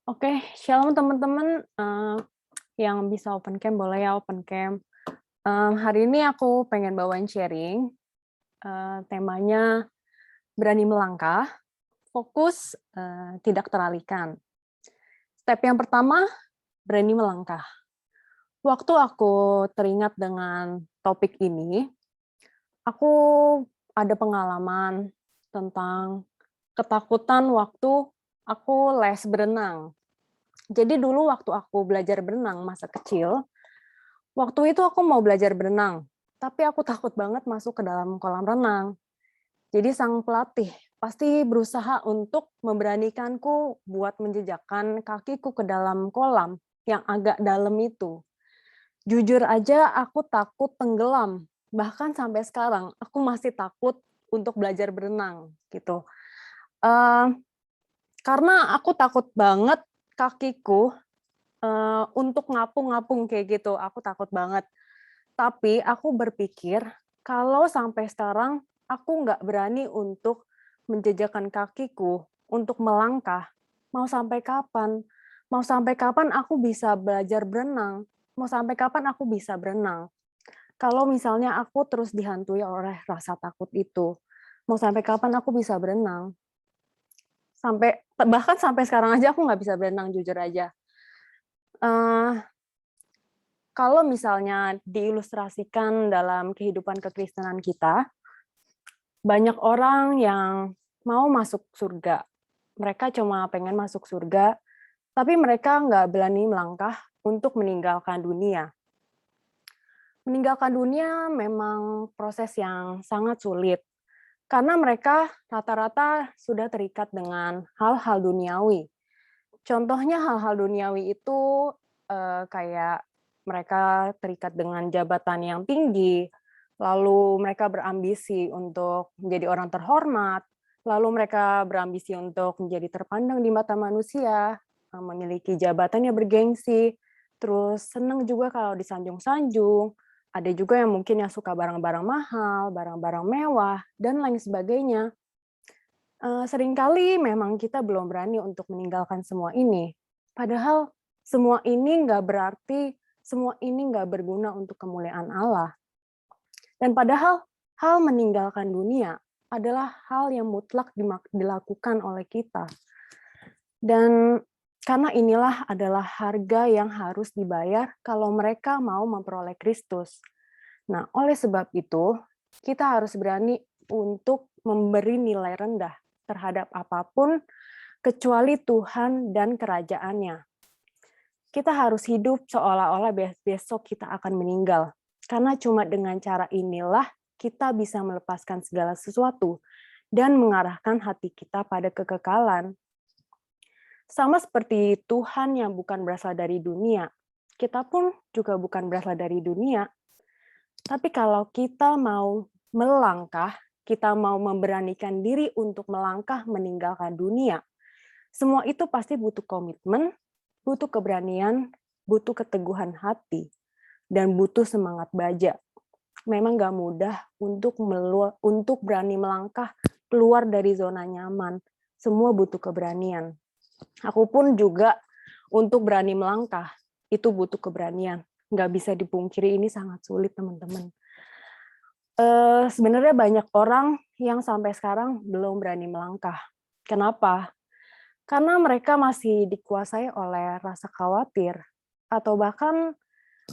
Oke, shalom teman-teman, yang bisa open cam boleh ya open cam. Hari ini aku pengen bawain sharing, temanya berani melangkah, fokus, tidak teralihkan. Step yang pertama, berani melangkah. Waktu aku teringat dengan topik ini, aku ada pengalaman tentang ketakutan waktu aku les berenang. Jadi dulu waktu aku belajar berenang masa kecil, waktu itu aku mau belajar berenang, tapi aku takut banget masuk ke dalam kolam renang. Jadi sang pelatih pasti berusaha untuk memberanikanku buat menjejakkan kakiku ke dalam kolam yang agak dalam itu. Jujur aja aku takut tenggelam, bahkan sampai sekarang aku masih takut untuk belajar berenang gitu. Eee, karena aku takut banget kakiku, untuk ngapung-ngapung kayak gitu, aku takut banget. Tapi aku berpikir, kalau sampai sekarang aku nggak berani untuk menjejakkan kakiku, untuk melangkah, mau sampai kapan? Mau sampai kapan aku bisa belajar berenang? Mau sampai kapan aku bisa berenang? Kalau misalnya aku terus dihantui oleh rasa takut itu, mau sampai kapan aku bisa berenang? Bahkan sampai sekarang aja aku nggak bisa berenang jujur aja. Eee Kalau misalnya diilustrasikan dalam kehidupan kekristenan kita, banyak orang yang mau masuk surga. Mereka cuma pengen masuk surga, tapi mereka nggak berani melangkah untuk meninggalkan dunia. Meninggalkan dunia memang proses yang sangat sulit, karena mereka rata-rata sudah terikat dengan hal-hal duniawi. Contohnya hal-hal duniawi itu, kayak mereka terikat dengan jabatan yang tinggi, lalu mereka berambisi untuk menjadi orang terhormat, lalu mereka berambisi untuk menjadi terpandang di mata manusia, memiliki jabatan yang bergengsi, terus senang juga kalau disanjung-sanjung, ada juga yang mungkin yang suka barang-barang mahal, barang-barang mewah, dan lain sebagainya. Seringkali memang kita belum berani untuk meninggalkan semua ini. Padahal semua ini nggak berarti, semua ini nggak berguna untuk kemuliaan Allah. Dan padahal hal meninggalkan dunia adalah hal yang mutlak dilakukan oleh kita. Dan karena inilah adalah harga yang harus dibayar kalau mereka mau memperoleh Kristus. Nah, oleh sebab itu, kita harus berani untuk memberi nilai rendah terhadap apapun kecuali Tuhan dan kerajaannya. Kita harus hidup seolah-olah besok kita akan meninggal. Karena cuma dengan cara inilah kita bisa melepaskan segala sesuatu dan mengarahkan hati kita pada kekekalan. Sama seperti Tuhan yang bukan berasal dari dunia, kita pun juga bukan berasal dari dunia. Tapi kalau kita mau melangkah, kita mau memberanikan diri untuk melangkah meninggalkan dunia, semua itu pasti butuh komitmen, butuh keberanian, butuh keteguhan hati, dan butuh semangat baja. Memang nggak mudah untuk berani melangkah keluar dari zona nyaman. Semua butuh keberanian. Aku pun juga untuk berani melangkah, itu butuh keberanian. Nggak bisa dipungkiri ini sangat sulit, teman-teman. Sebenarnya banyak orang yang sampai sekarang belum berani melangkah. Kenapa? Karena mereka masih dikuasai oleh rasa khawatir, atau bahkan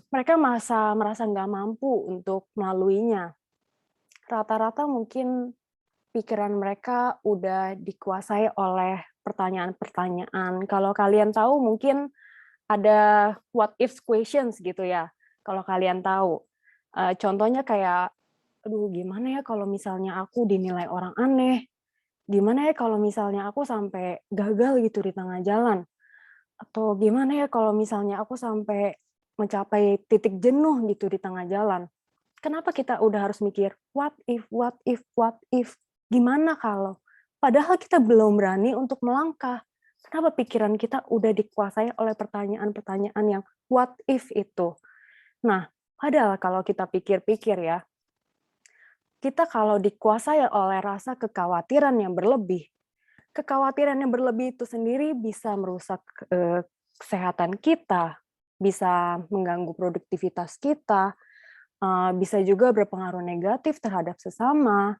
mereka merasa nggak mampu untuk melaluinya. Rata-rata mungkin pikiran mereka udah dikuasai oleh pertanyaan-pertanyaan. Kalau kalian tahu mungkin ada what if questions gitu ya, kalau kalian tahu. Contohnya kayak, "Aduh gimana ya kalau misalnya aku dinilai orang aneh? Gimana ya kalau misalnya aku sampai gagal gitu di tengah jalan? Atau gimana ya kalau misalnya aku sampai mencapai titik jenuh gitu di tengah jalan?" Kenapa kita udah harus mikir, what if, what if, what if? Gimana kalau? Padahal kita belum berani untuk melangkah. Kenapa pikiran kita udah dikuasai oleh pertanyaan-pertanyaan yang what if itu? Nah, padahal kalau kita pikir-pikir ya, kita kalau dikuasai oleh rasa kekhawatiran yang berlebih, Kekhawatiran yang berlebih itu sendiri bisa merusak kesehatan kita, bisa mengganggu produktivitas kita, bisa juga berpengaruh negatif terhadap sesama,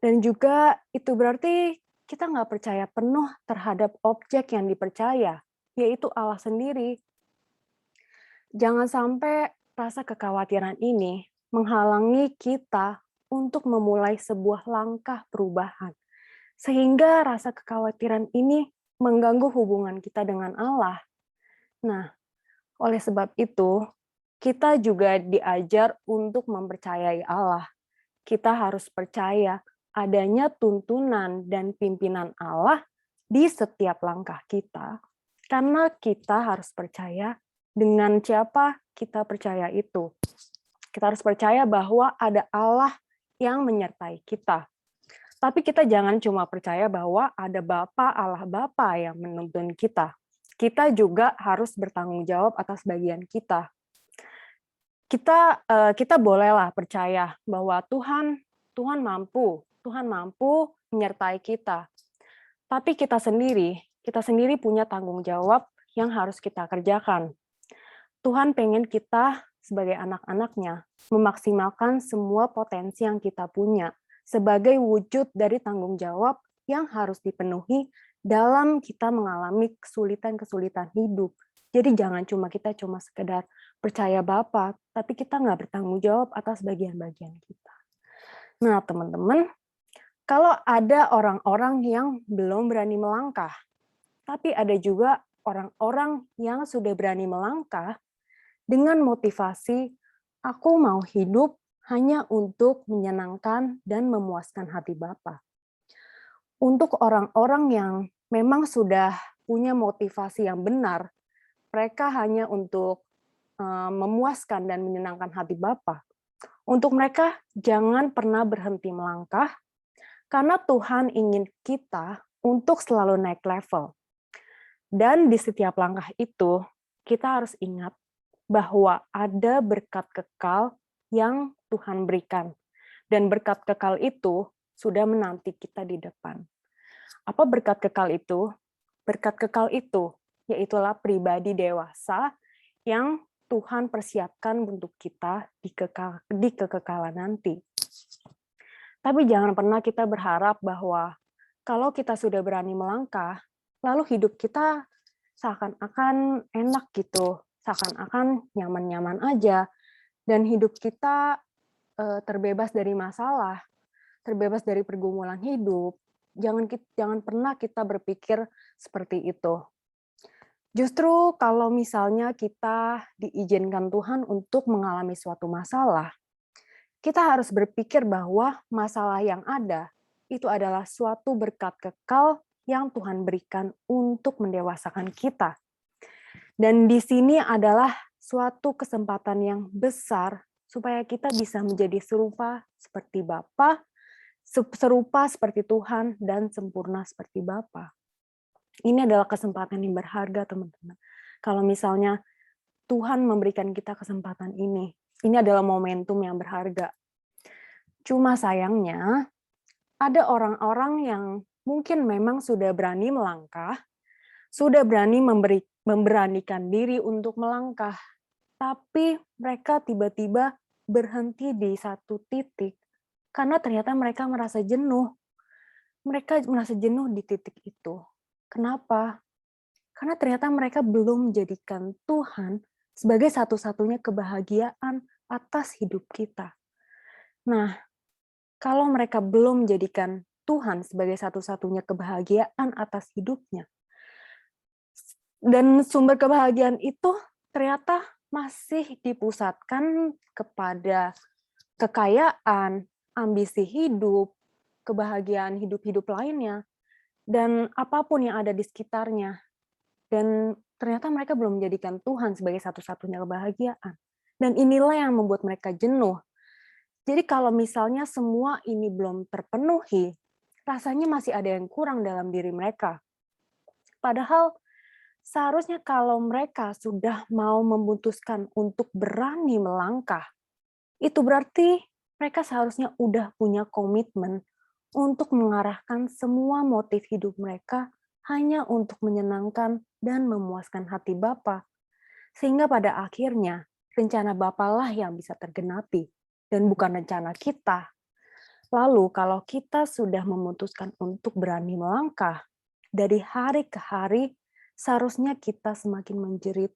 dan juga itu berarti kita nggak percaya penuh terhadap objek yang dipercaya, yaitu Allah sendiri. Jangan sampai rasa kekhawatiran ini menghalangi kita untuk memulai sebuah langkah perubahan, sehingga rasa kekhawatiran ini mengganggu hubungan kita dengan Allah. Nah, oleh sebab itu, kita juga diajar untuk mempercayai Allah. Kita harus percaya adanya tuntunan dan pimpinan Allah di setiap langkah kita, karena kita harus percaya dengan siapa kita percaya itu. Kita harus percaya bahwa ada Allah yang menyertai kita. Tapi kita jangan cuma percaya bahwa ada Bapa, Allah Bapa yang menuntun kita. Kita juga harus bertanggung jawab atas bagian kita. Kita bolehlah percaya bahwa Tuhan mampu menyertai kita. Tapi kita sendiri punya tanggung jawab yang harus kita kerjakan. Tuhan pengen kita sebagai anak-anaknya memaksimalkan semua potensi yang kita punya sebagai wujud dari tanggung jawab yang harus dipenuhi dalam kita mengalami kesulitan-kesulitan hidup. Jadi jangan kita cuma sekedar percaya Bapa, tapi kita nggak bertanggung jawab atas bagian-bagian kita. Nah, teman-teman, kalau ada orang-orang yang belum berani melangkah, tapi ada juga orang-orang yang sudah berani melangkah dengan motivasi, aku mau hidup hanya untuk menyenangkan dan memuaskan hati Bapa. Untuk orang-orang yang memang sudah punya motivasi yang benar, mereka hanya untuk memuaskan dan menyenangkan hati Bapa. Untuk mereka, jangan pernah berhenti melangkah, karena Tuhan ingin kita untuk selalu naik level. Dan di setiap langkah itu, kita harus ingat bahwa ada berkat kekal yang Tuhan berikan. Dan berkat kekal itu sudah menanti kita di depan. Apa berkat kekal itu? Berkat kekal itu, yaitulah pribadi dewasa yang Tuhan persiapkan untuk kita di kekekalan nanti. Tapi jangan pernah kita berharap bahwa kalau kita sudah berani melangkah, lalu hidup kita seakan-akan enak gitu, seakan-akan nyaman-nyaman aja, dan hidup kita terbebas dari masalah, terbebas dari pergumulan hidup. Jangan pernah kita berpikir seperti itu. Justru kalau misalnya kita diizinkan Tuhan untuk mengalami suatu masalah, kita harus berpikir bahwa masalah yang ada itu adalah suatu berkat kekal yang Tuhan berikan untuk mendewasakan kita. Dan di sini adalah suatu kesempatan yang besar supaya kita bisa menjadi serupa seperti Bapa, serupa seperti Tuhan, dan sempurna seperti Bapa. Ini adalah kesempatan yang berharga, teman-teman. Kalau misalnya Tuhan memberikan kita kesempatan ini adalah momentum yang berharga. Cuma sayangnya, ada orang-orang yang mungkin memang sudah berani melangkah, sudah berani memberanikan diri untuk melangkah, tapi mereka tiba-tiba berhenti di satu titik, karena ternyata mereka merasa jenuh. Mereka merasa jenuh di titik itu. Kenapa? Karena ternyata mereka belum menjadikan Tuhan sebagai satu-satunya kebahagiaan atas hidup kita. Nah, kalau mereka belum menjadikan Tuhan sebagai satu-satunya kebahagiaan atas hidupnya, dan sumber kebahagiaan itu ternyata masih dipusatkan kepada kekayaan, ambisi hidup, kebahagiaan hidup-hidup lainnya, dan apapun yang ada di sekitarnya. Dan ternyata mereka belum menjadikan Tuhan sebagai satu-satunya kebahagiaan. Dan inilah yang membuat mereka jenuh. Jadi kalau misalnya semua ini belum terpenuhi, rasanya masih ada yang kurang dalam diri mereka. Padahal seharusnya kalau mereka sudah mau memutuskan untuk berani melangkah, itu berarti mereka seharusnya udah punya komitmen untuk mengarahkan semua motif hidup mereka hanya untuk menyenangkan dan memuaskan hati Bapa, sehingga pada akhirnya rencana Bapa lah yang bisa tergenapi dan bukan rencana kita. Lalu kalau kita sudah memutuskan untuk berani melangkah, dari hari ke hari seharusnya kita semakin menjerit,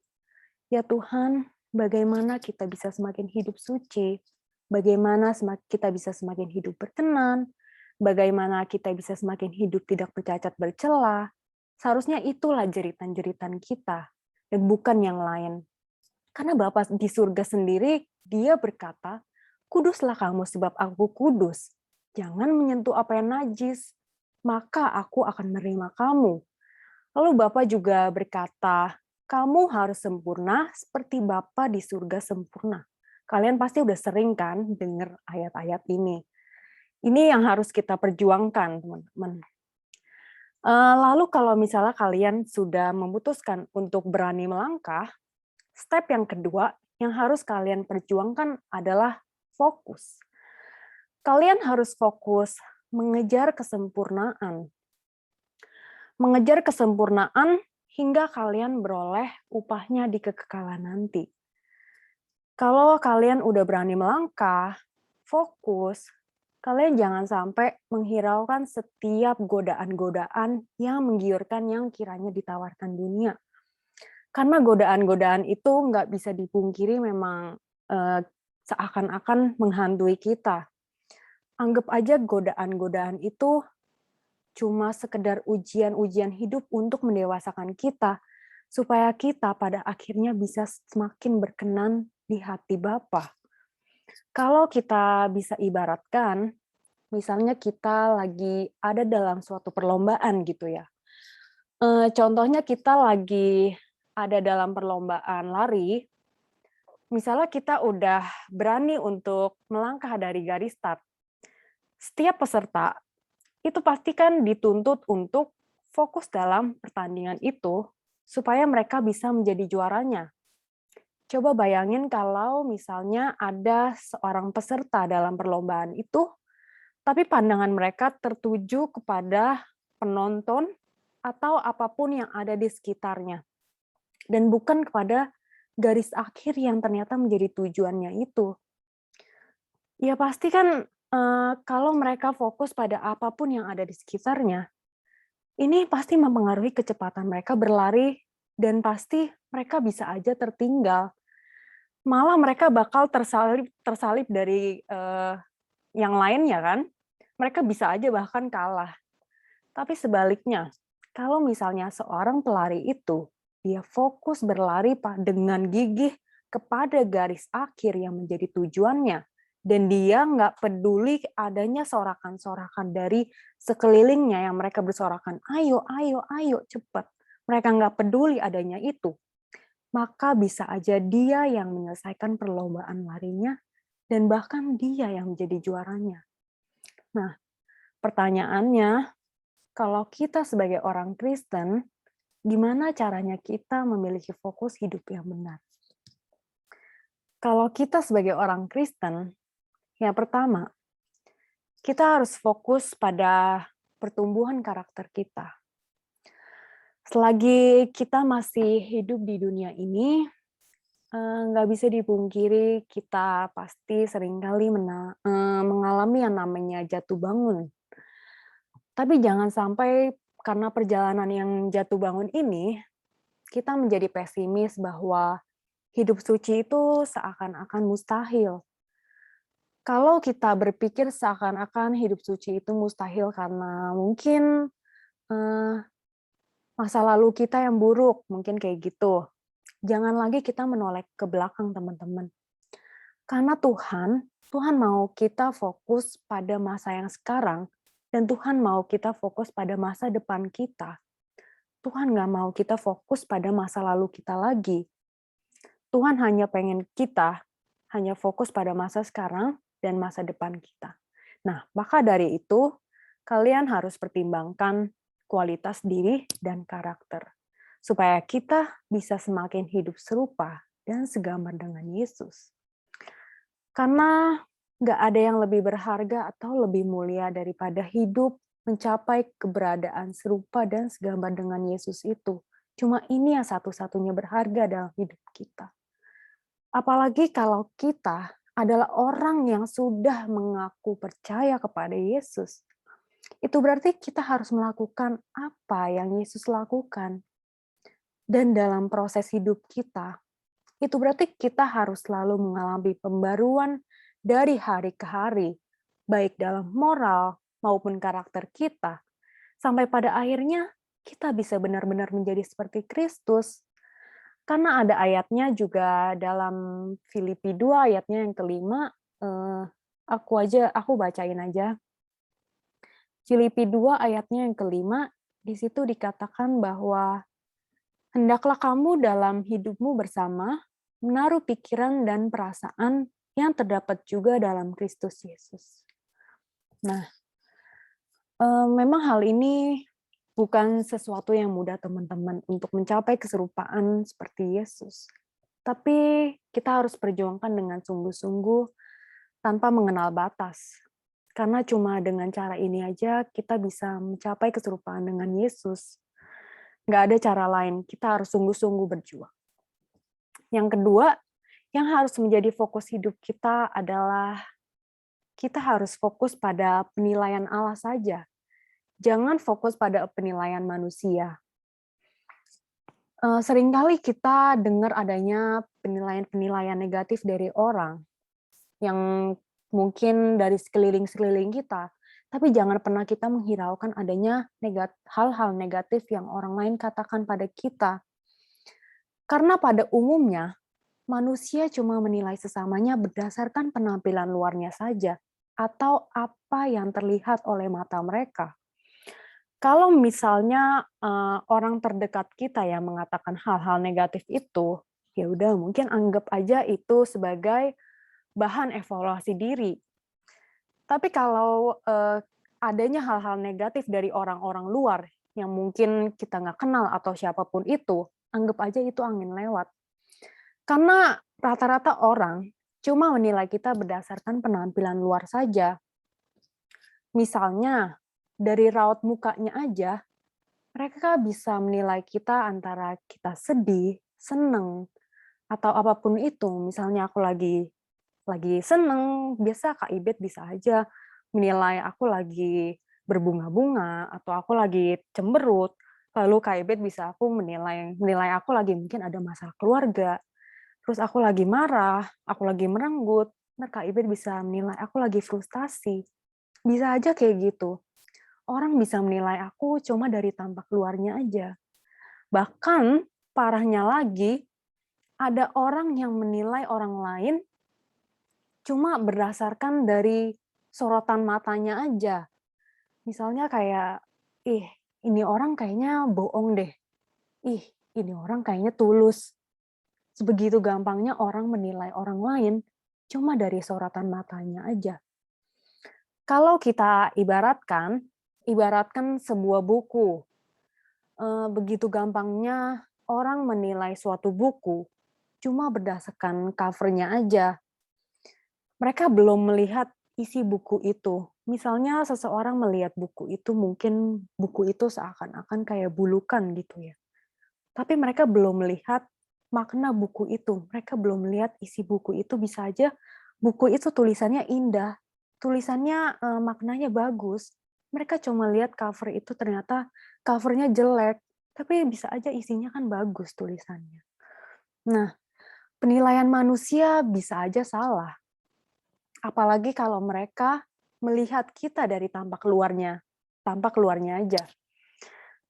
"Ya Tuhan, bagaimana kita bisa semakin hidup suci? Bagaimana kita bisa semakin hidup berkenan? Bagaimana kita bisa semakin hidup tidak bercacat bercela?" Seharusnya itulah jeritan-jeritan kita dan bukan yang lain. Karena Bapa di surga sendiri, Dia berkata, "Kuduslah kamu sebab Aku kudus. Jangan menyentuh apa yang najis, maka Aku akan menerima kamu." Lalu Bapa juga berkata, "Kamu harus sempurna seperti Bapa di surga sempurna." Kalian pasti udah sering kan dengar ayat-ayat ini. Ini yang harus kita perjuangkan, teman-teman. Lalu kalau misalnya kalian sudah memutuskan untuk berani melangkah, step yang kedua yang harus kalian perjuangkan adalah fokus. Kalian harus fokus mengejar kesempurnaan. Mengejar kesempurnaan hingga kalian beroleh upahnya di kekekalan nanti. Kalau kalian udah berani melangkah, fokus, kalian jangan sampai menghiraukan setiap godaan-godaan yang menggiurkan yang kiranya ditawarkan dunia. Karena godaan-godaan itu nggak bisa dipungkiri memang seakan-akan menghantui kita. Anggap aja godaan-godaan itu cuma sekedar ujian-ujian hidup untuk mendewasakan kita, supaya kita pada akhirnya bisa semakin berkenan di hati Bapa. Kalau kita bisa ibaratkan, misalnya kita lagi ada dalam suatu perlombaan gitu ya. Contohnya kita lagi ada dalam perlombaan lari, misalnya kita udah berani untuk melangkah dari garis start. Setiap peserta itu pasti kan dituntut untuk fokus dalam pertandingan itu supaya mereka bisa menjadi juaranya. Coba bayangin kalau misalnya ada seorang peserta dalam perlombaan itu, tapi pandangan mereka tertuju kepada penonton atau apapun yang ada di sekitarnya, dan bukan kepada garis akhir yang ternyata menjadi tujuannya itu. Ya pasti kan kalau mereka fokus pada apapun yang ada di sekitarnya, ini pasti mempengaruhi kecepatan mereka berlari dan pasti mereka bisa aja tertinggal. Malah mereka bakal tersalip dari yang lainnya kan. Mereka bisa aja bahkan kalah. Tapi sebaliknya, kalau misalnya seorang pelari itu dia fokus berlari dengan gigih kepada garis akhir yang menjadi tujuannya, dan dia nggak peduli adanya sorakan-sorakan dari sekelilingnya yang mereka bersorakan, "Ayo, ayo, ayo, cepat." Mereka nggak peduli adanya itu, maka bisa aja dia yang menyelesaikan perlombaan larinya dan bahkan dia yang menjadi juaranya. Nah, pertanyaannya, kalau kita sebagai orang Kristen, gimana caranya kita memiliki fokus hidup yang benar? Kalau kita sebagai orang Kristen, yang pertama, kita harus fokus pada pertumbuhan karakter kita. Selagi kita masih hidup di dunia ini, nggak bisa dipungkiri kita pasti seringkali mengalami yang namanya jatuh bangun. Tapi jangan sampai karena perjalanan yang jatuh bangun ini, kita menjadi pesimis bahwa hidup suci itu seakan-akan mustahil. Kalau kita berpikir seakan-akan hidup suci itu mustahil karena mungkin eh, masa lalu kita yang buruk, mungkin kayak gitu. Jangan lagi kita menoleh ke belakang, teman-teman. Karena Tuhan mau kita fokus pada masa yang sekarang, dan Tuhan mau kita fokus pada masa depan kita. Tuhan nggak mau kita fokus pada masa lalu kita lagi. Tuhan hanya pengen kita hanya fokus pada masa sekarang dan masa depan kita. Nah, maka dari itu, kalian harus pertimbangkan kualitas diri dan karakter, supaya kita bisa semakin hidup serupa dan segambar dengan Yesus. Karena nggak ada yang lebih berharga atau lebih mulia daripada hidup mencapai keberadaan serupa dan segambar dengan Yesus itu. Cuma ini yang satu-satunya berharga dalam hidup kita. Apalagi kalau kita adalah orang yang sudah mengaku percaya kepada Yesus. Itu berarti kita harus melakukan apa yang Yesus lakukan. Dan dalam proses hidup kita, itu berarti kita harus selalu mengalami pembaruan dari hari ke hari, baik dalam moral maupun karakter kita, sampai pada akhirnya kita bisa benar-benar menjadi seperti Kristus. Karena ada ayatnya juga dalam Filipi 2 ayatnya yang kelima, aku bacain aja. Filipi 2 ayatnya yang kelima, di situ dikatakan bahwa hendaklah kamu dalam hidupmu bersama menaruh pikiran dan perasaan yang terdapat juga dalam Kristus Yesus. Nah, memang hal ini bukan sesuatu yang mudah teman-teman untuk mencapai keserupaan seperti Yesus. Tapi kita harus perjuangkan dengan sungguh-sungguh tanpa mengenal batas. Karena cuma dengan cara ini aja kita bisa mencapai keserupaan dengan Yesus. Nggak ada cara lain, kita harus sungguh-sungguh berjuang. Yang kedua, yang harus menjadi fokus hidup kita adalah kita harus fokus pada penilaian Allah saja. Jangan fokus pada penilaian manusia. Seringkali kita dengar adanya penilaian-penilaian negatif dari orang yang mungkin dari sekeliling-sekeliling kita, tapi jangan pernah kita menghiraukan adanya hal-hal negatif yang orang lain katakan pada kita. Karena pada umumnya, manusia cuma menilai sesamanya berdasarkan penampilan luarnya saja, atau apa yang terlihat oleh mata mereka. Kalau misalnya orang terdekat kita yang mengatakan hal-hal negatif itu, ya udah mungkin anggap aja itu sebagai bahan evaluasi diri. Tapi kalau adanya hal-hal negatif dari orang-orang luar yang mungkin kita nggak kenal atau siapapun itu, anggap aja itu angin lewat. Karena rata-rata orang cuma menilai kita berdasarkan penampilan luar saja. Misalnya, dari raut mukanya aja, mereka bisa menilai kita antara kita sedih, seneng, atau apapun itu. Misalnya aku lagi seneng, biasa Kak Ibet bisa aja menilai aku lagi berbunga-bunga, atau aku lagi cemberut, lalu Kak Ibet bisa menilai aku lagi mungkin ada masalah keluarga, terus aku lagi marah, aku lagi merenggut, Kak Ibet bisa menilai aku lagi frustasi. Bisa aja kayak gitu. Orang bisa menilai aku cuma dari tampak luarnya aja. Bahkan parahnya lagi, ada orang yang menilai orang lain cuma berdasarkan dari sorotan matanya aja. Misalnya kayak, ih, ini orang kayaknya bohong deh. Ih, ini orang kayaknya tulus. Sebegitu gampangnya orang menilai orang lain cuma dari sorotan matanya aja. Kalau kita ibaratkan sebuah buku. Begitu gampangnya orang menilai suatu buku cuma berdasarkan cover-nya aja. Mereka belum melihat isi buku itu. Misalnya seseorang melihat buku itu, mungkin buku itu seakan-akan kayak bulukan gitu ya. Tapi mereka belum melihat makna buku itu. Mereka belum melihat isi buku itu, bisa aja buku itu tulisannya indah, tulisannya maknanya bagus. Mereka cuma lihat cover itu ternyata covernya jelek, tapi bisa aja isinya kan bagus tulisannya. Nah, penilaian manusia bisa aja salah. Apalagi kalau mereka melihat kita dari tampak luarnya aja.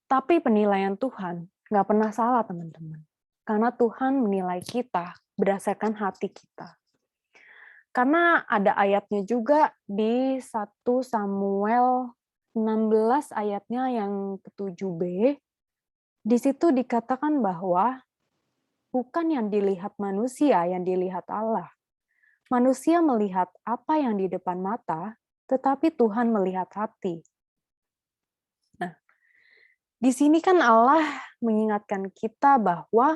Tapi penilaian Tuhan nggak pernah salah, teman-teman. Karena Tuhan menilai kita berdasarkan hati kita. Karena ada ayatnya juga di 1 Samuel 16 ayatnya yang ke-7b, di situ dikatakan bahwa bukan yang dilihat manusia yang dilihat Allah. Manusia melihat apa yang di depan mata, tetapi Tuhan melihat hati. Nah, di sini kan Allah mengingatkan kita bahwa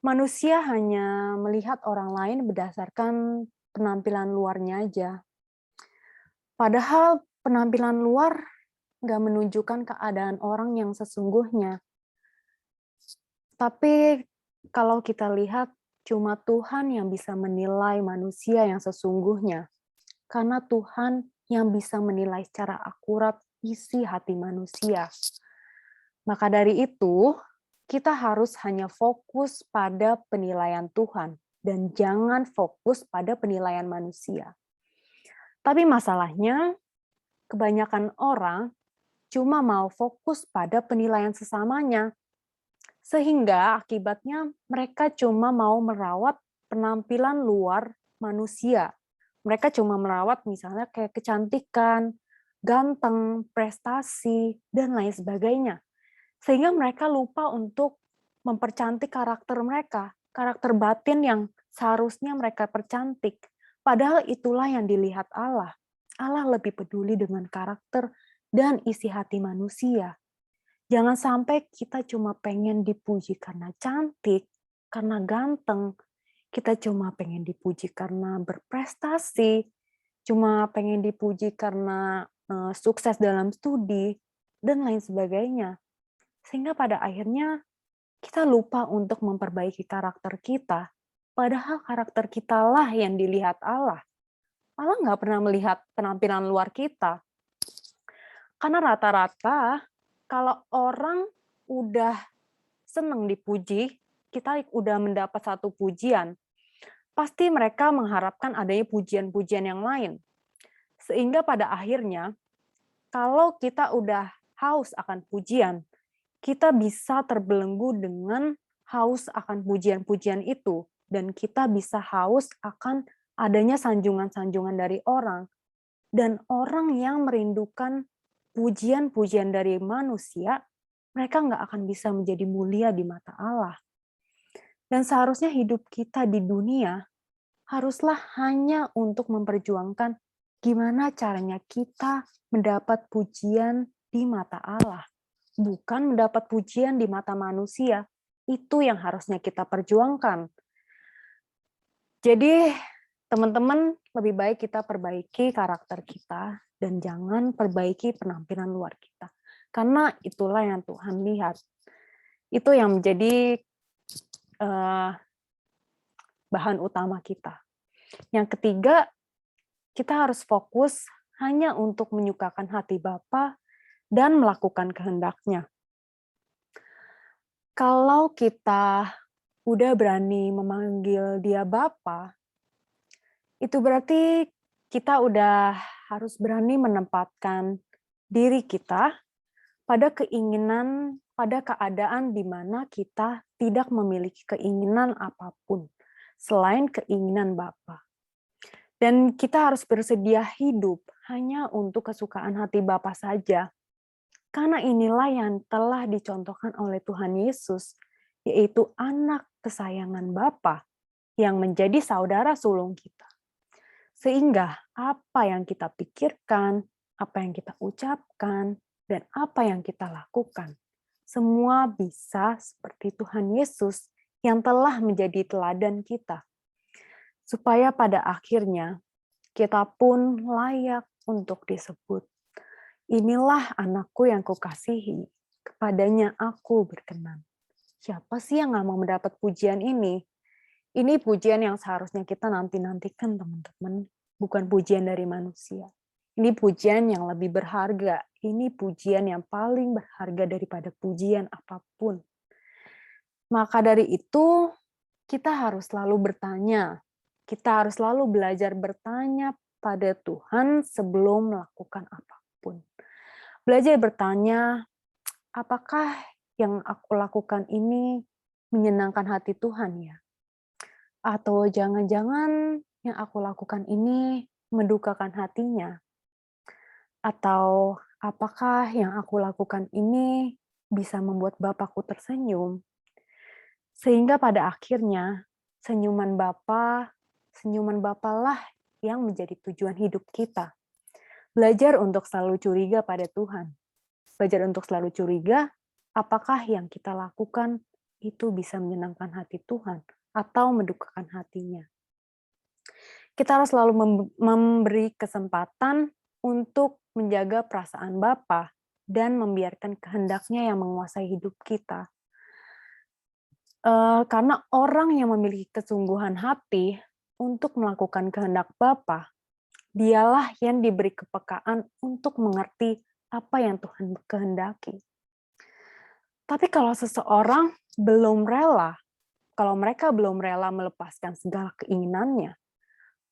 manusia hanya melihat orang lain berdasarkan penampilan luarnya aja. Padahal penampilan luar nggak menunjukkan keadaan orang yang sesungguhnya. Tapi kalau kita lihat, cuma Tuhan yang bisa menilai manusia yang sesungguhnya. Karena Tuhan yang bisa menilai secara akurat isi hati manusia. Maka dari itu, kita harus hanya fokus pada penilaian Tuhan dan jangan fokus pada penilaian manusia. Tapi masalahnya, kebanyakan orang cuma mau fokus pada penilaian sesamanya, sehingga akibatnya mereka cuma mau merawat penampilan luar manusia. Mereka cuma merawat misalnya kayak kecantikan, ganteng, prestasi, dan lain sebagainya. Sehingga mereka lupa untuk mempercantik karakter mereka, karakter batin yang seharusnya mereka percantik. Padahal itulah yang dilihat Allah. Allah lebih peduli dengan karakter dan isi hati manusia. Jangan sampai kita cuma pengen dipuji karena cantik, karena ganteng, kita cuma pengen dipuji karena berprestasi, cuma pengen dipuji karena sukses dalam studi, dan lain sebagainya. Sehingga pada akhirnya kita lupa untuk memperbaiki karakter kita, padahal karakter kita lah yang dilihat Allah. Allah nggak pernah melihat penampilan luar kita. Karena rata-rata kalau orang udah seneng dipuji, kita udah mendapat satu pujian, pasti mereka mengharapkan adanya pujian-pujian yang lain. Sehingga pada akhirnya, kalau kita udah haus akan pujian, kita bisa terbelenggu dengan haus akan pujian-pujian itu. Dan kita bisa haus akan adanya sanjungan-sanjungan dari orang. Dan orang yang merindukan pujian-pujian dari manusia, mereka nggak akan bisa menjadi mulia di mata Allah. Dan seharusnya hidup kita di dunia haruslah hanya untuk memperjuangkan gimana caranya kita mendapat pujian di mata Allah. Bukan mendapat pujian di mata manusia. Itu yang harusnya kita perjuangkan. Jadi, teman-teman, lebih baik kita perbaiki karakter kita dan jangan perbaiki penampilan luar kita. Karena itulah yang Tuhan lihat. Itu yang menjadi bahan utama kita. Yang ketiga, kita harus fokus hanya untuk menyukakan hati Bapa dan melakukan kehendak-Nya. Kalau kita udah berani memanggil Dia Bapa, itu berarti kita udah harus berani menempatkan diri kita pada keinginan, pada keadaan di mana kita tidak memiliki keinginan apapun selain keinginan Bapa. Dan kita harus bersedia hidup hanya untuk kesukaan hati Bapa saja. Karena inilah yang telah dicontohkan oleh Tuhan Yesus, yaitu anak kesayangan Bapa yang menjadi saudara sulung kita. Sehingga apa yang kita pikirkan, apa yang kita ucapkan, dan apa yang kita lakukan, semua bisa seperti Tuhan Yesus yang telah menjadi teladan kita. Supaya pada akhirnya kita pun layak untuk disebut, inilah anakku yang kukasihi, kepadanya aku berkenan. Siapa sih yang nggak mau mendapat pujian ini? Ini pujian yang seharusnya kita nanti-nantikan, teman-teman. Bukan pujian dari manusia. Ini pujian yang lebih berharga. Ini pujian yang paling berharga daripada pujian apapun. Maka dari itu, kita harus selalu bertanya. Kita harus selalu belajar bertanya pada Tuhan sebelum melakukan apapun. Belajar bertanya, apakah yang aku lakukan ini menyenangkan hati Tuhan ya? Atau jangan-jangan yang aku lakukan ini mendukakan hatinya? Atau apakah yang aku lakukan ini bisa membuat Bapakku tersenyum? Sehingga pada akhirnya senyuman Bapa lah yang menjadi tujuan hidup kita. Belajar untuk selalu curiga pada Tuhan. Belajar untuk selalu curiga, apakah yang kita lakukan itu bisa menyenangkan hati Tuhan atau mendukakan hatinya. Kita harus selalu memberi kesempatan untuk menjaga perasaan Bapa dan membiarkan kehendaknya yang menguasai hidup kita. Karena orang yang memiliki kesungguhan hati untuk melakukan kehendak Bapa, dialah yang diberi kepekaan untuk mengerti apa yang Tuhan kehendaki. Tapi kalau seseorang belum rela, kalau mereka belum rela melepaskan segala keinginannya,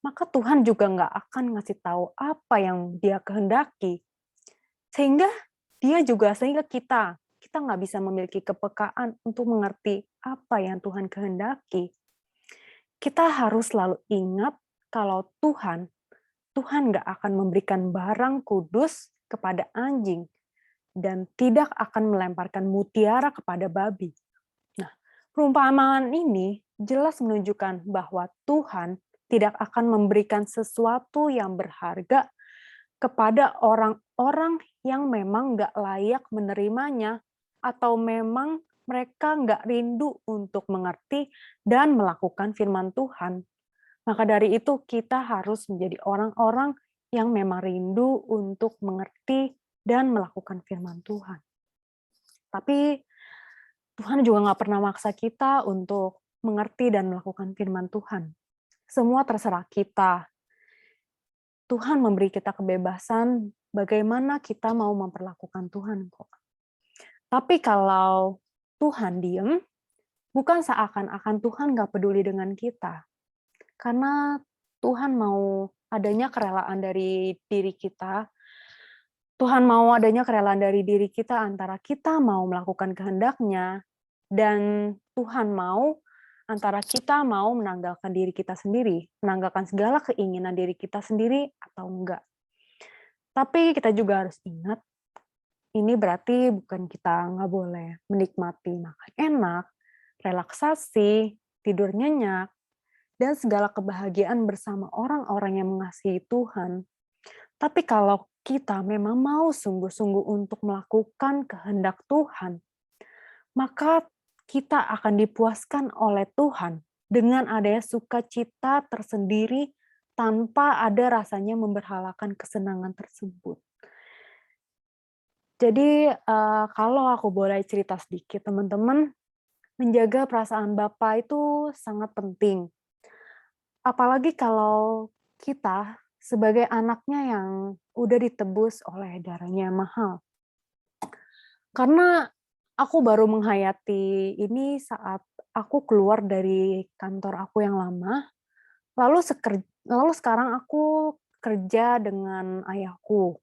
maka Tuhan juga nggak akan ngasih tahu apa yang dia kehendaki. Sehingga kita nggak bisa memiliki kepekaan untuk mengerti apa yang Tuhan kehendaki. Kita harus selalu ingat kalau Tuhan nggak akan memberikan barang kudus kepada anjing dan tidak akan melemparkan mutiara kepada babi. Nah, perumpamaan ini jelas menunjukkan bahwa Tuhan tidak akan memberikan sesuatu yang berharga kepada orang-orang yang memang nggak layak menerimanya, atau memang mereka nggak rindu untuk mengerti dan melakukan firman Tuhan. Maka dari itu kita harus menjadi orang-orang yang memang rindu untuk mengerti dan melakukan firman Tuhan. Tapi Tuhan juga nggak pernah maksa kita untuk mengerti dan melakukan firman Tuhan. Semua terserah kita. Tuhan memberi kita kebebasan bagaimana kita mau memperlakukan Tuhan kok. Tapi kalau Tuhan diem, bukan seakan-akan Tuhan nggak peduli dengan kita. Karena Tuhan mau adanya kerelaan dari diri kita. Tuhan mau adanya kerelaan dari diri kita antara kita mau melakukan kehendaknya, dan Tuhan mau antara kita mau menanggalkan diri kita sendiri, menanggalkan segala keinginan diri kita sendiri atau enggak. Tapi kita juga harus ingat, ini berarti bukan kita nggak boleh menikmati makan enak, relaksasi, tidur nyenyak, dan segala kebahagiaan bersama orang-orang yang mengasihi Tuhan. Tapi kalau kita memang mau sungguh-sungguh untuk melakukan kehendak Tuhan, maka kita akan dipuaskan oleh Tuhan dengan adanya sukacita tersendiri tanpa ada rasanya memberhalakan kesenangan tersebut. Jadi kalau aku boleh cerita sedikit, teman-teman, menjaga perasaan Bapa itu sangat penting. Apalagi kalau kita sebagai anaknya yang udah ditebus oleh darahnya yang mahal. Karena aku baru menghayati ini saat aku keluar dari kantor aku yang lama, lalu sekarang aku kerja dengan ayahku.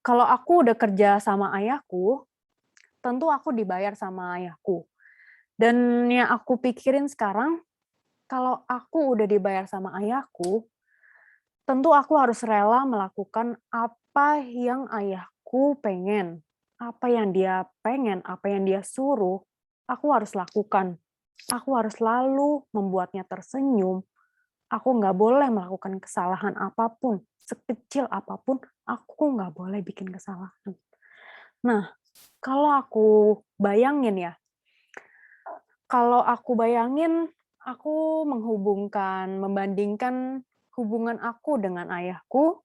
Kalau aku udah kerja sama ayahku, tentu aku dibayar sama ayahku. Dan yang aku pikirin sekarang, kalau aku udah dibayar sama ayahku, tentu aku harus rela melakukan apa yang ayahku pengen. Apa yang dia pengen, apa yang dia suruh, aku harus lakukan. Aku harus selalu membuatnya tersenyum. Aku nggak boleh melakukan kesalahan apapun. Sekecil apapun, aku nggak boleh bikin kesalahan. Nah, kalau aku bayangin ya, aku membandingkan hubungan aku dengan ayahku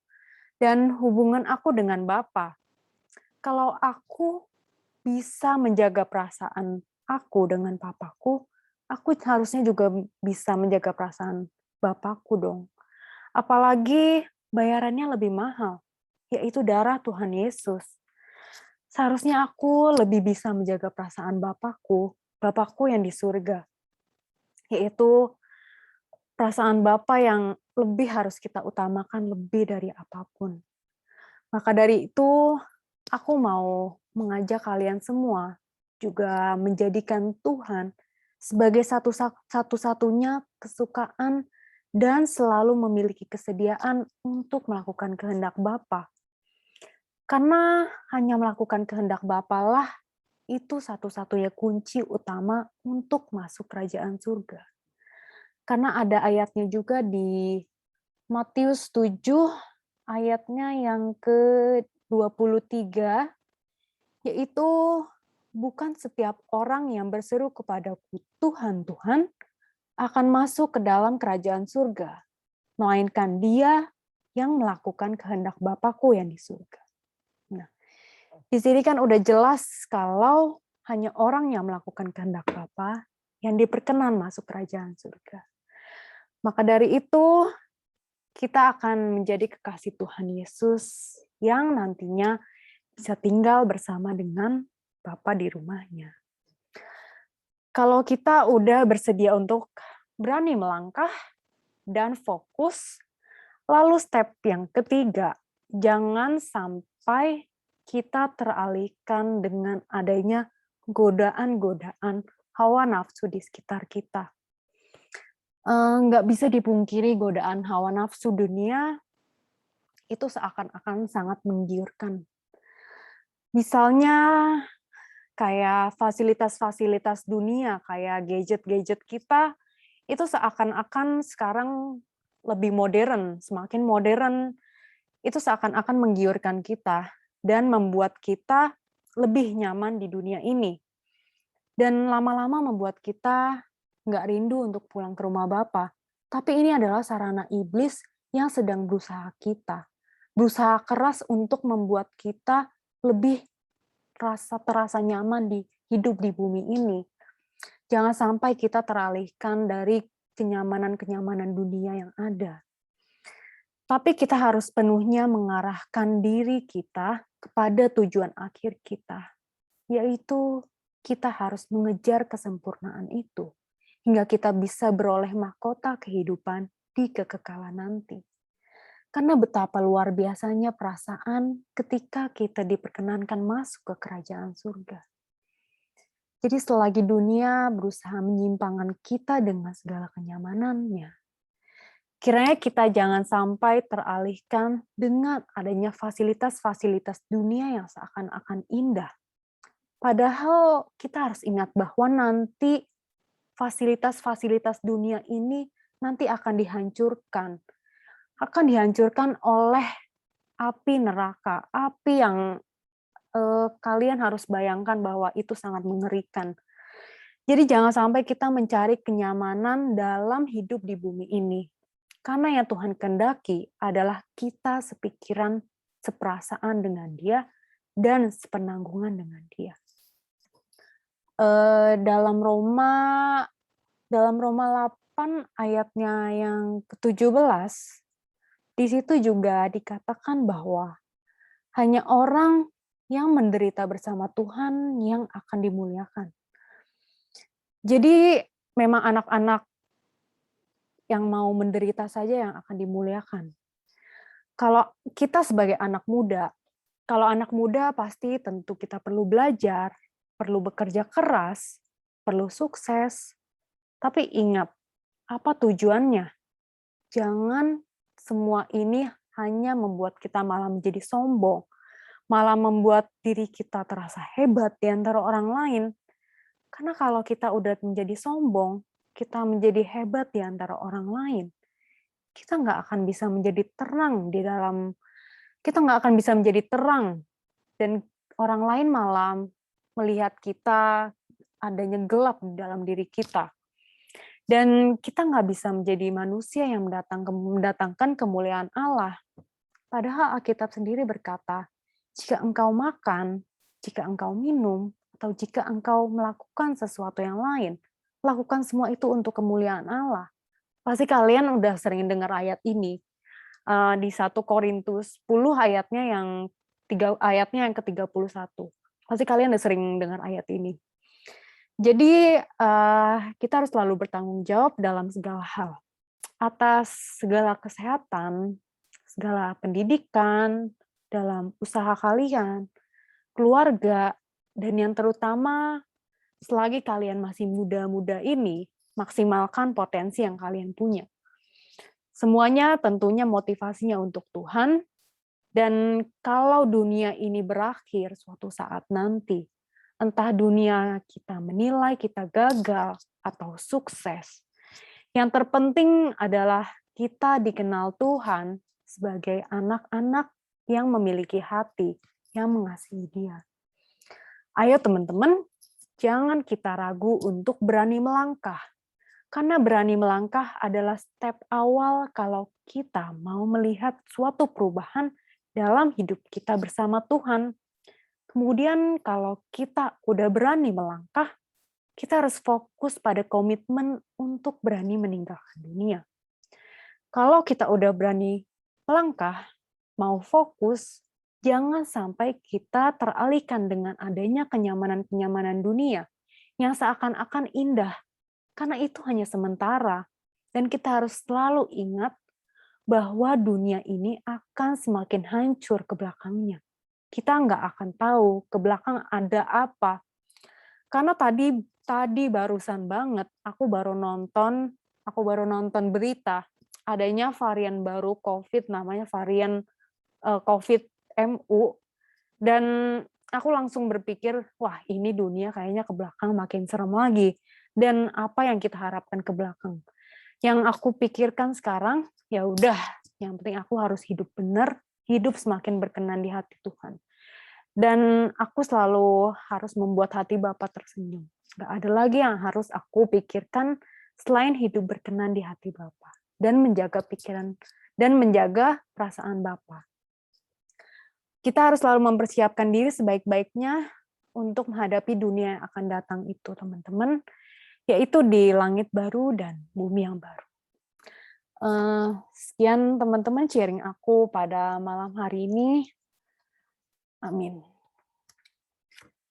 dan hubungan aku dengan Bapa. Kalau aku bisa menjaga perasaan aku dengan papaku, aku harusnya juga bisa menjaga perasaan Bapakku dong. Apalagi bayarannya lebih mahal, yaitu darah Tuhan Yesus. Seharusnya aku lebih bisa menjaga perasaan Bapakku yang di surga, yaitu perasaan Bapa yang lebih harus kita utamakan lebih dari apapun. Maka dari itu, aku mau mengajak kalian semua juga menjadikan Tuhan sebagai satu-satunya kesukaan dan selalu memiliki kesediaan untuk melakukan kehendak Bapa. Karena hanya melakukan kehendak Bapa lah itu satu-satunya kunci utama untuk masuk kerajaan surga. Karena ada ayatnya juga di Matius 7 ayatnya yang ke-23, yaitu bukan setiap orang yang berseru kepadaku Tuhan, Tuhan, akan masuk ke dalam kerajaan surga, melainkan Dia yang melakukan kehendak Bapakku yang di surga. Nah, di sini kan udah jelas kalau hanya orang yang melakukan kehendak Bapa yang diperkenan masuk kerajaan surga. Maka dari itu, kita akan menjadi kekasih Tuhan Yesus yang nantinya bisa tinggal bersama dengan Bapa di rumahnya. Kalau kita udah bersedia untuk berani melangkah dan fokus, lalu step yang ketiga, jangan sampai kita teralihkan dengan adanya godaan-godaan hawa nafsu di sekitar kita. Nggak bisa dipungkiri godaan hawa nafsu dunia itu seakan-akan sangat menggiurkan. Misalnya kayak fasilitas-fasilitas dunia, kayak gadget-gadget kita, itu seakan-akan sekarang lebih modern, semakin modern, itu seakan-akan menggiurkan kita dan membuat kita lebih nyaman di dunia ini. Dan lama-lama membuat kita nggak rindu untuk pulang ke rumah Bapa. Tapi ini adalah sarana iblis yang sedang berusaha berusaha keras untuk membuat kita lebih terasa nyaman di hidup di bumi ini. Jangan sampai kita teralihkan dari kenyamanan-kenyamanan dunia yang ada. Tapi kita harus penuhnya mengarahkan diri kita kepada tujuan akhir kita, yaitu kita harus mengejar kesempurnaan itu, hingga kita bisa beroleh mahkota kehidupan di kekekalan nanti. Karena betapa luar biasanya perasaan ketika kita diperkenankan masuk ke kerajaan surga. Jadi selagi dunia berusaha menyimpangkan kita dengan segala kenyamanannya, kiranya kita jangan sampai teralihkan dengan adanya fasilitas-fasilitas dunia yang seakan-akan indah. Padahal kita harus ingat bahwa nanti fasilitas-fasilitas dunia ini nanti akan dihancurkan. Akan dihancurkan oleh api neraka, api yang kalian harus bayangkan bahwa itu sangat mengerikan. Jadi jangan sampai kita mencari kenyamanan dalam hidup di bumi ini. Karena yang Tuhan kehendaki adalah kita sepikiran, seperasaan dengan Dia, dan sepenanggungan dengan Dia. Dalam Roma 8 ayatnya yang ke-17, di situ juga dikatakan bahwa hanya orang yang menderita bersama Tuhan yang akan dimuliakan. Jadi memang anak-anak yang mau menderita saja yang akan dimuliakan. Kalau kita sebagai anak muda, kalau anak muda pasti tentu kita perlu belajar, perlu bekerja keras, perlu sukses. Tapi ingat, apa tujuannya? Jangan semua ini hanya membuat kita malah menjadi sombong, malah membuat diri kita terasa hebat di antara orang lain. Karena kalau kita udah menjadi sombong, kita menjadi hebat di antara orang lain, kita nggak akan bisa menjadi terang kita nggak akan bisa menjadi terang, dan orang lain malah melihat kita adanya gelap di dalam diri kita. Dan kita nggak bisa menjadi manusia yang mendatangkan kemuliaan Allah. Padahal Alkitab sendiri berkata, jika engkau makan, jika engkau minum, atau jika engkau melakukan sesuatu yang lain, lakukan semua itu untuk kemuliaan Allah. Pasti kalian udah sering dengar ayat ini. Di 1 Korintus 10 ayatnya yang ke-31. Pasti kalian udah sering dengar ayat ini. Jadi kita harus selalu bertanggung jawab dalam segala hal. Atas segala kesehatan, segala pendidikan, dalam usaha kalian, keluarga, dan yang terutama selagi kalian masih muda-muda ini, maksimalkan potensi yang kalian punya. Semuanya tentunya motivasinya untuk Tuhan, dan kalau dunia ini berakhir suatu saat nanti, entah dunia kita menilai kita gagal atau sukses, yang terpenting adalah kita dikenal Tuhan sebagai anak-anak yang memiliki hati, yang mengasihi Dia. Ayo teman-teman, jangan kita ragu untuk berani melangkah. Karena berani melangkah adalah step awal kalau kita mau melihat suatu perubahan dalam hidup kita bersama Tuhan. Kemudian kalau kita udah berani melangkah, kita harus fokus pada komitmen untuk berani meninggalkan dunia. Kalau kita udah berani melangkah, mau fokus, jangan sampai kita teralihkan dengan adanya kenyamanan-kenyamanan dunia yang seakan-akan indah, karena itu hanya sementara. Dan kita harus selalu ingat bahwa dunia ini akan semakin hancur ke belakangnya. Kita nggak akan tahu ke belakang ada apa. Karena tadi barusan banget aku baru nonton berita adanya varian baru COVID namanya varian COVID MU, dan aku langsung berpikir, wah ini dunia kayaknya ke belakang makin serem lagi. Dan apa yang kita harapkan ke belakang? Yang aku pikirkan sekarang, ya udah, yang penting aku harus hidup benar, hidup semakin berkenan di hati Tuhan. Dan aku selalu harus membuat hati Bapa tersenyum. Gak ada lagi yang harus aku pikirkan selain hidup berkenan di hati Bapa dan menjaga pikiran dan menjaga perasaan Bapa. Kita harus selalu mempersiapkan diri sebaik-baiknya untuk menghadapi dunia yang akan datang itu, teman-teman, yaitu di langit baru dan bumi yang baru. Sekian teman-teman sharing aku pada malam hari ini. Amin.